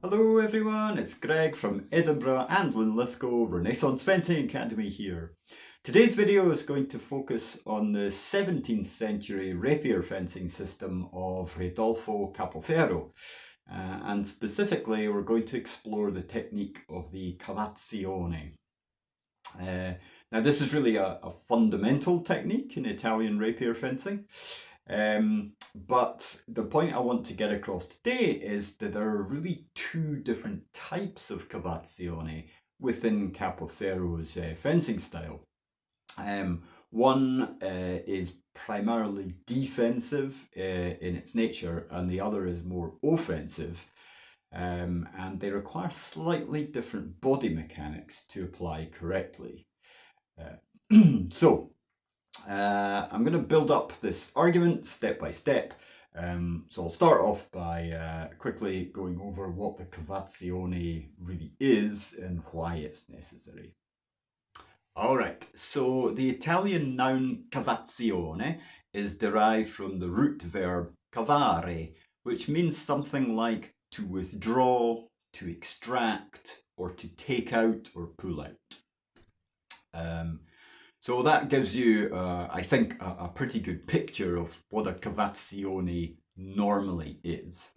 Hello everyone, it's Greg from Edinburgh and Linlithgow Renaissance Fencing Academy here. Today's video is going to focus on the 17th century rapier fencing system of Rodolfo Capoferro. And specifically we're going to explore the technique of the cavazioni. Now this is really a fundamental technique in Italian rapier fencing. But the point I want to get across today is that there are really two different types of cavazioni within Capoferro's fencing style. One is primarily defensive in its nature, and the other is more offensive. And they require slightly different body mechanics to apply correctly. I'm going to build up this argument step by step. So I'll start off by quickly going over what the cavazione really is and why it's necessary. Alright, so the Italian noun cavazione is derived from the root verb cavare, which means something like to withdraw, to extract, or to take out or pull out. So that gives you, I think, a pretty good picture of what a cavazione normally is.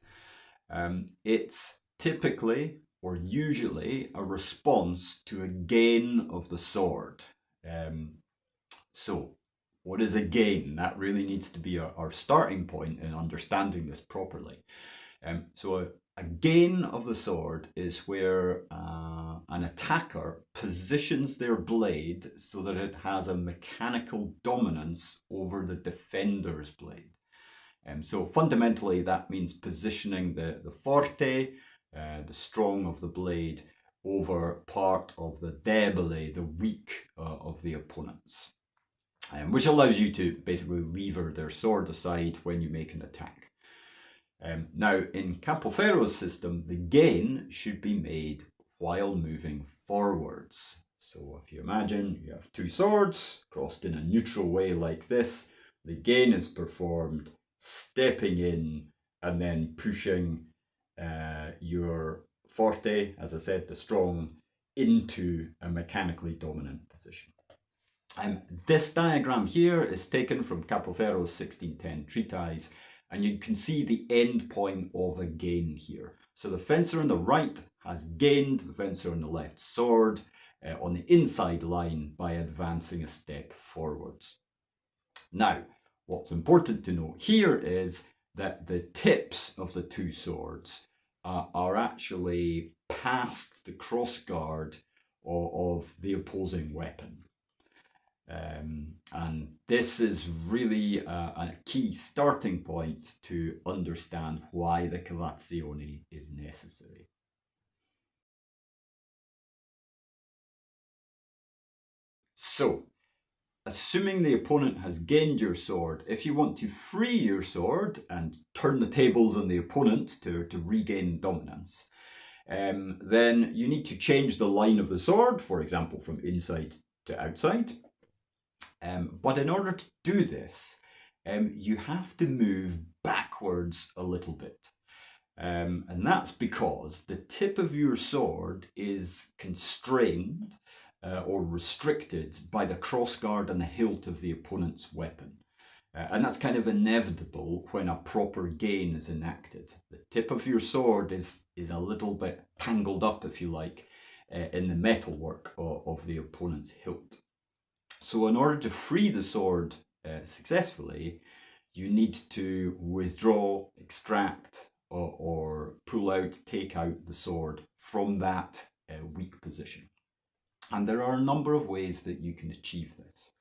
It's typically or usually a response to a gain of the sword. So what is a gain? That really needs to be our starting point in understanding this properly. So a gain of the sword is where an attacker positions their blade so that it has a mechanical dominance over the defender's blade. So fundamentally that means positioning the forte, the strong of the blade, over part of the debole, the weak of the opponents, which allows you to basically lever their sword aside when you make an attack. Now, in Capoferro's system, the gain should be made while moving forwards. So if you imagine you have two swords crossed in a neutral way like this, the gain is performed stepping in and then pushing your forte, as I said, the strong, into a mechanically dominant position. This diagram here is taken from Capoferro's 1610 treatise, and you can see the end point of a gain here. So the fencer on the right has gained the fencer on the left sword on the inside line by advancing a step forwards. Now, what's important to note here is that the tips of the two swords are actually past the crossguard of the opposing weapon. And this is really a key starting point to understand why the cavazione is necessary. So, assuming the opponent has gained your sword, if you want to free your sword and turn the tables on the opponent to regain dominance, then you need to change the line of the sword, for example, from inside to outside. But in order to do this, you have to move backwards a little bit. And that's because the tip of your sword is constrained or restricted by the crossguard and the hilt of the opponent's weapon. And that's kind of inevitable when a proper gain is enacted. The tip of your sword is a little bit tangled up, if you like, in the metalwork of the opponent's hilt. So in order to free the sword successfully, you need to withdraw, extract, or pull out, take out the sword from that weak position. And there are a number of ways that you can achieve this.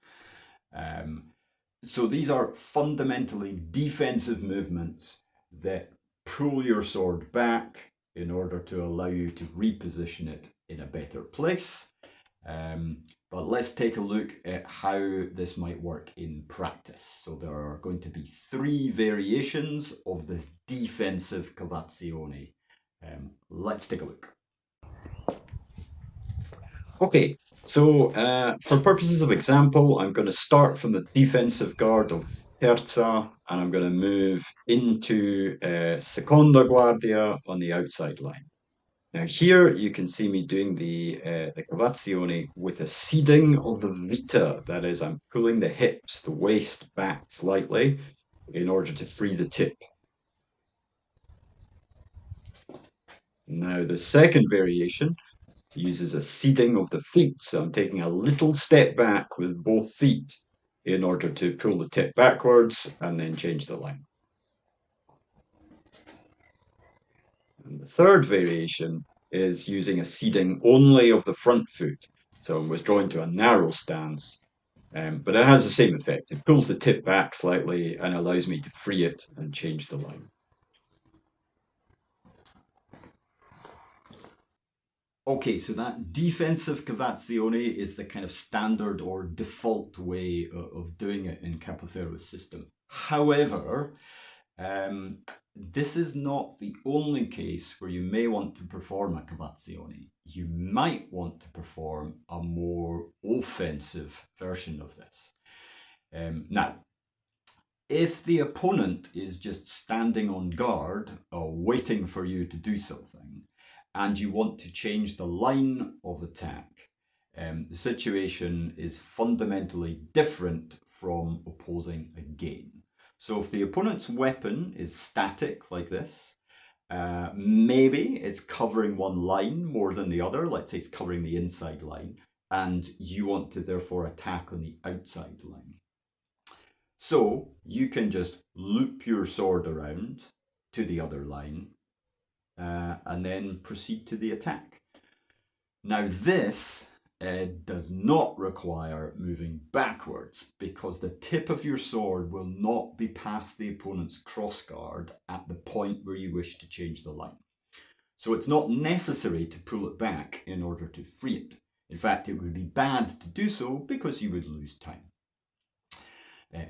So these are fundamentally defensive movements that pull your sword back in order to allow you to reposition it in a better place. But let's take a look at how this might work in practice. So there are going to be three variations of this defensive cavazione. Let's take a look. Okay, so for purposes of example, I'm going to start from the defensive guard of terza, and I'm going to move into seconda guardia on the outside line. Now here you can see me doing the cavazioni with a seeding of the vita. That is, I'm pulling the hips, the waist back slightly in order to free the tip. Now the second variation uses a seeding of the feet. So I'm taking a little step back with both feet in order to pull the tip backwards and then change the line. And the third variation is using a seeding only of the front foot. So I'm withdrawing to a narrow stance, but it has the same effect. It pulls the tip back slightly and allows me to free it and change the line. Okay, so that defensive cavazione is the kind of standard or default way of doing it in Capoferro's system. However, this is not the only case where you may want to perform a cavazione. You might want to perform a more offensive version of this. Now, if the opponent is just standing on guard or waiting for you to do something, and you want to change the line of attack, the situation is fundamentally different from opposing a gain. So if the opponent's weapon is static like this, maybe it's covering one line more than the other, let's say it's covering the inside line, and you want to therefore attack on the outside line. So you can just loop your sword around to the other line and then proceed to the attack. Now this does not require moving backwards because the tip of your sword will not be past the opponent's crossguard at the point where you wish to change the line. So it's not necessary to pull it back in order to free it. In fact, it would be bad to do so because you would lose time.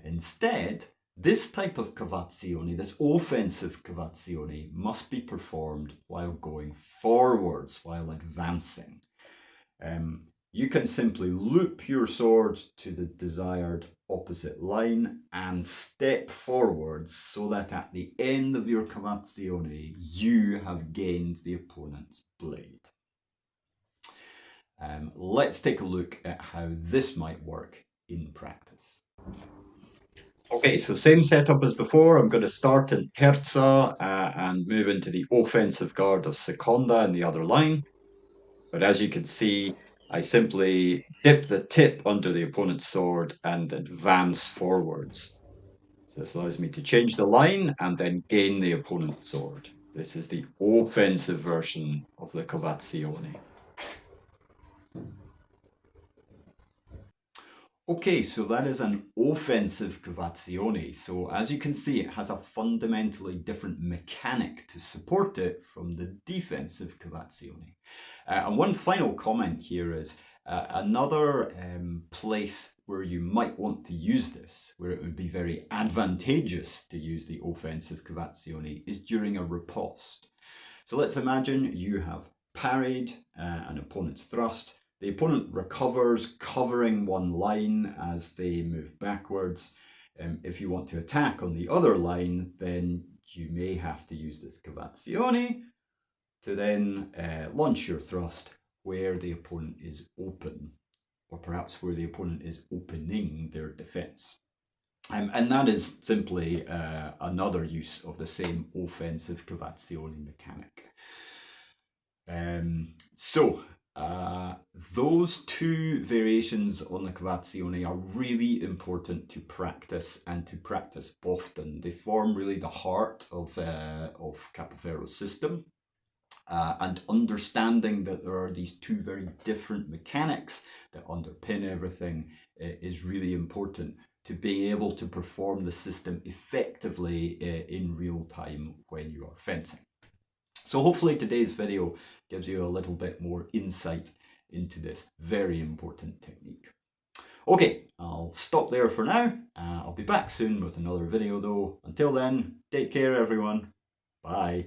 Instead, this type of cavazione, this offensive cavazione, must be performed while going forwards, while advancing. You can simply loop your sword to the desired opposite line and step forwards so that at the end of your cavazione, you have gained the opponent's blade. Let's take a look at how this might work in practice. Okay, so same setup as before. I'm going to start in terza and move into the offensive guard of seconda in the other line. But as you can see, I simply dip the tip under the opponent's sword and advance forwards. So this allows me to change the line and then gain the opponent's sword. This is the offensive version of the cavazione. Okay, so that is an offensive cavazione. So as you can see, it has a fundamentally different mechanic to support it from the defensive cavazione. And one final comment here is another place where you might want to use this, where it would be very advantageous to use the offensive cavazione, is during a riposte. So let's imagine you have parried an opponent's thrust. The opponent recovers, covering one line as they move backwards. If you want to attack on the other line, then you may have to use this cavazione to then launch your thrust where the opponent is open, or perhaps where the opponent is opening their defense. And that is simply another use of the same offensive cavazione mechanic. Those two variations on the cavazione are really important to practice and to practice often. They form really the heart of Capoferro's system. And understanding that there are these two very different mechanics that underpin everything is really important to being able to perform the system effectively in real time when you are fencing. So hopefully today's video gives you a little bit more insight into this very important technique. Okay, I'll stop there for now. I'll be back soon with another video though. Until then, take care everyone. Bye.